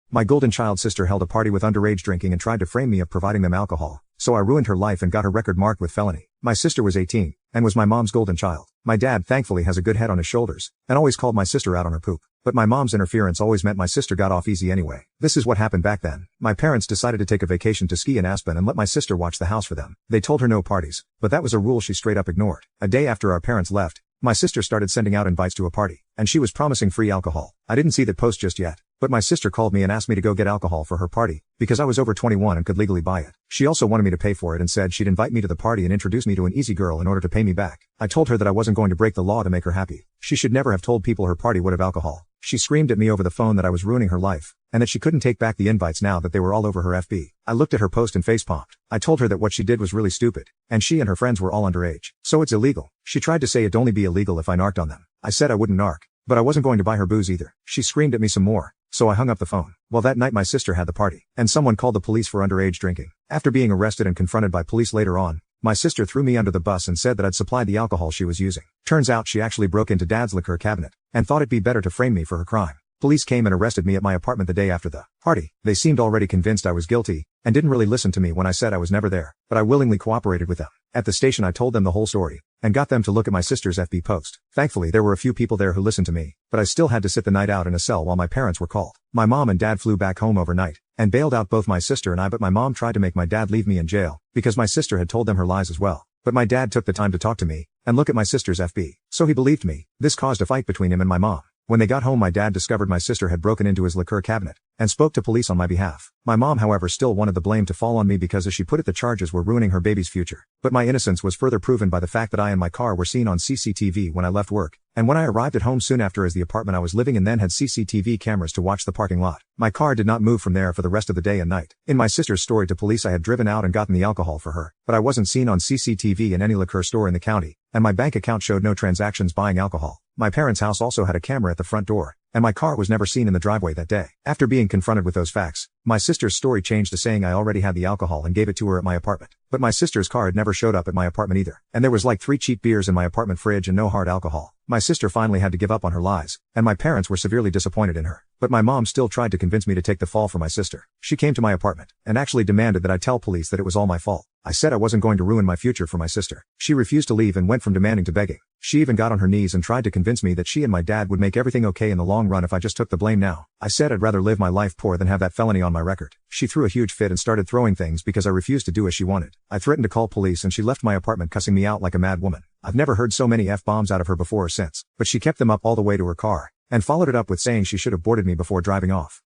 My golden child sister held a party with underage drinking and tried to frame me of providing them alcohol, so I ruined her life and got her record marked with felony. My sister was 18, and was my mom's golden child. My dad thankfully has a good head on his shoulders, and always called my sister out on her poop. But my mom's interference always meant my sister got off easy anyway. This is what happened back then. My parents decided to take a vacation to ski in Aspen and let my sister watch the house for them. They told her no parties, but that was a rule she straight up ignored. A day after our parents left, my sister started sending out invites to a party, and she was promising free alcohol. I didn't see that post just yet, but my sister called me and asked me to go get alcohol for her party, because I was over 21 and could legally buy it. She also wanted me to pay for it and said she'd invite me to the party and introduce me to an easy girl in order to pay me back. I told her that I wasn't going to break the law to make her happy. She should never have told people her party would have alcohol. She screamed at me over the phone that I was ruining her life, and that she couldn't take back the invites now that they were all over her FB. I looked at her post and facepalmed. I told her that what she did was really stupid, and she and her friends were all underage, so it's illegal. She tried to say it'd only be illegal if I narked on them. I said I wouldn't narc, but I wasn't going to buy her booze either. She screamed at me some more, so I hung up the phone. Well, that night my sister had the party, and someone called the police for underage drinking. After being arrested and confronted by police later on, my sister threw me under the bus and said that I'd supplied the alcohol she was using. Turns out she actually broke into Dad's liquor cabinet, and thought it'd be better to frame me for her crime. Police came and arrested me at my apartment the day after the party. They seemed already convinced I was guilty, and didn't really listen to me when I said I was never there, but I willingly cooperated with them. At the station I told them the whole story, and got them to look at my sister's FB post. Thankfully there were a few people there who listened to me, but I still had to sit the night out in a cell while my parents were called. My mom and dad flew back home overnight, and bailed out both my sister and I, but my mom tried to make my dad leave me in jail, because my sister had told them her lies as well. But my dad took the time to talk to me, and look at my sister's FB, so he believed me. This caused a fight between him and my mom. When they got home my dad discovered my sister had broken into his liquor cabinet, and spoke to police on my behalf. My mom however still wanted the blame to fall on me because as she put it the charges were ruining her baby's future. But my innocence was further proven by the fact that I and my car were seen on CCTV when I left work, and when I arrived at home soon after as the apartment I was living in then had CCTV cameras to watch the parking lot. My car did not move from there for the rest of the day and night. In my sister's story to police I had driven out and gotten the alcohol for her, but I wasn't seen on CCTV in any liquor store in the county, and my bank account showed no transactions buying alcohol. My parents' house also had a camera at the front door, and my car was never seen in the driveway that day. After being confronted with those facts, my sister's story changed to saying I already had the alcohol and gave it to her at my apartment. But my sister's car had never showed up at my apartment either, and there was like 3 cheap beers in my apartment fridge and no hard alcohol. My sister finally had to give up on her lies, and my parents were severely disappointed in her. But my mom still tried to convince me to take the fall for my sister. She came to my apartment, and actually demanded that I tell police that it was all my fault. I said I wasn't going to ruin my future for my sister. She refused to leave and went from demanding to begging. She even got on her knees and tried to convince me that she and my dad would make everything okay in the long run if I just took the blame now. I said I'd rather live my life poor than have that felony on my record. She threw a huge fit and started throwing things because I refused to do as she wanted. I threatened to call police and she left my apartment cussing me out like a mad woman. I've never heard so many F-bombs out of her before or since, but she kept them up all the way to her car, and followed it up with saying she should have boarded me before driving off.